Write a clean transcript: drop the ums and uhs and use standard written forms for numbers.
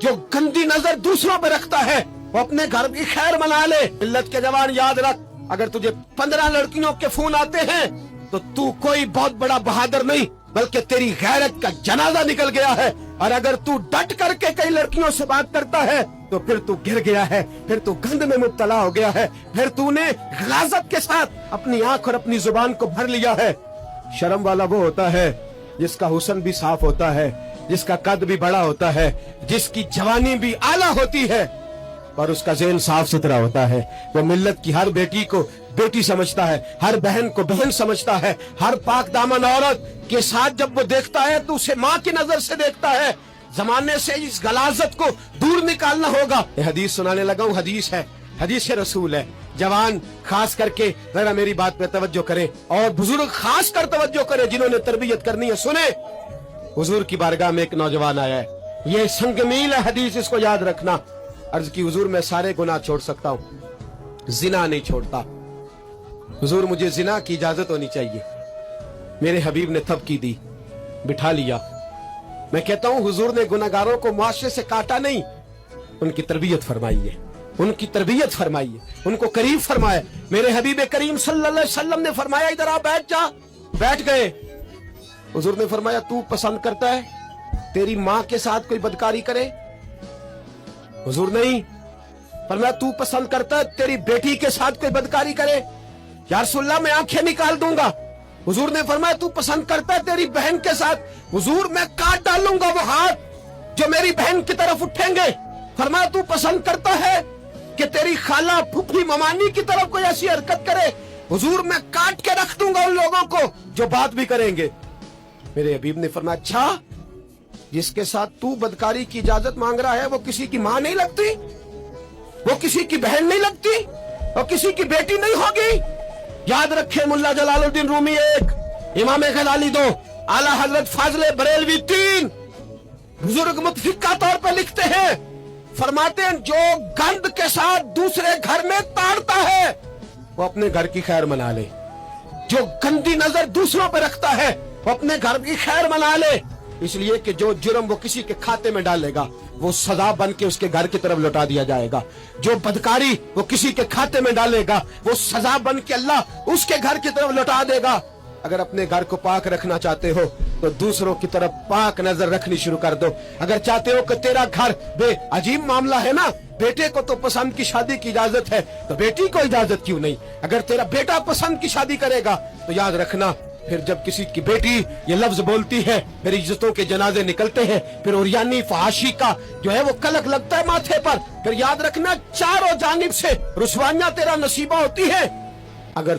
जो गंदी नजर दूसरों पे रखता है वो अपने घर की खैर मना ले। मिल्लत के जवान याद रख, अगर तुझे 15 लड़कियों के फोन आते हैं तो तू कोई बहुत बड़ा बहादुर नहीं बल्कि तेरी गैरत का जनाजा निकल गया है। और अगर तू डट करके कई लड़कियों से बात करता है तो फिर तू गिर गया है, फिर तू गंद में मुब्तला हो गया है, फिर तूने गलाजत के साथ अपनी आंख और अपनी जुबान को भर लिया है। शर्म वाला वो होता है जिसका हुस्न भी साफ होता है, जिसका कद भी बड़ा होता है, जिसकी जवानी भी आला होती है और उसका ज़हन साफ सुथरा होता है। वो मिल्लत की हर बेटी को बेटी समझता है, हर बहन को बहन समझता है, हर पाक दामन औरत के साथ जब वो देखता है तो उसे माँ की नजर से देखता है। जमाने से इस गलाजत को दूर निकालना होगा। ये हदीस सुनाने लगा हूँ, हदीस है, हदीस रसूल है। जवान खास करके जरा मेरी बात पे तवज्जो करें और बुजुर्ग खास कर तवज्जो करें जिन्होंने तरबियत करनी है। सुने, हुजूर की बारगाह में एक नौजवान आया है, ये संगमील है हदीस, इसको याद रखना। अर्ज की हुजूर मैं सारे गुनाह छोड़ सकता हूँ, जिना नहीं छोड़ता। हुजूर मुझे जिना की इजाजत होनी चाहिए। मेरे हबीब ने थपकी दी, बिठा लिया। मैं कहता हूँ हुजूर ने गुनाहगारों को मुआशरे से काटा नहीं, उनकी तरबियत फरमाई है, उनकी तरबियत फरमाई है, उनको करीब फरमाया। मेरे हबीब करीम सल्लल्लाहु अलैहि वसल्लम ने फरमाया इधर आ, बैठ जा। बैठ गए। हुजूर ने फरमाया तू पसंद करता है तेरी माँ के साथ कोई बदकारी करे? हुजूर नहीं। फरमाया तू पसंद करता है तेरी बेटी के साथ कोई बदकारी करे? या रसूलल्लाह मैं आंखें निकाल दूंगा। हुजूर ने फरमाया तू पसंद करता है तेरी बहन के साथ? हुजूर मैं काट डालूंगा वो हाथ जो मेरी बहन की तरफ उठेंगे। फरमाया तू पसंद करता है कि तेरी खाला फूफी ममानी की तरफ कोई ऐसी हरकत करे? हुजूर मैं काट के रख दूंगा उन लोगों को जो बात भी करेंगे। मेरे हबीब ने फरमाया अच्छा, जिसके साथ तू बदकारी की इजाजत मांग रहा है वो किसी की माँ नहीं लगती, वो किसी की बहन नहीं लगती, वो किसी की बेटी नहीं होगी? याद रखे, मुल्ला जलालुद्दीन रूमी 1, इमाम गजाली 2, आला हजरत फाजले बरेलवी 3। बुजुर्ग मुतफिका तौर पर लिखते हैं, फरमाते हैं जो गंद के साथ दूसरे घर में ताड़ता है वो अपने घर की खैर मना ले। जो गंदी नजर दूसरों पर रखता है वो अपने घर की खैर मना ले। इसलिए कि जो जुर्म वो किसी के खाते में डालेगा वो सजा बन के उसके घर की तरफ लौटा दिया जाएगा। जो बदकारी वो किसी के खाते में डालेगा वो सजा बन के अल्लाह उसके घर की तरफ लौटा देगा। अगर अपने घर को पाक रखना चाहते हो तो दूसरों की तरफ पाक नजर रखनी शुरू कर दो। अगर चाहते हो कि तेरा घर बे अजीब मामला है ना, बेटे को तो पसंद की शादी की इजाजत है तो बेटी को इजाजत क्यों नहीं? अगर तेरा बेटा पसंद की शादी करेगा तो याद रखना फिर जब किसी की बेटी ये लफ्ज बोलती है फिर इज्जतों के जनाजे निकलते हैं, फिर उरियानी फहाशी का जो है वो कलक लगता है माथे पर। फिर याद रखना चारों जानिब से रुसवाइयां तेरा नसीबा होती है। अगर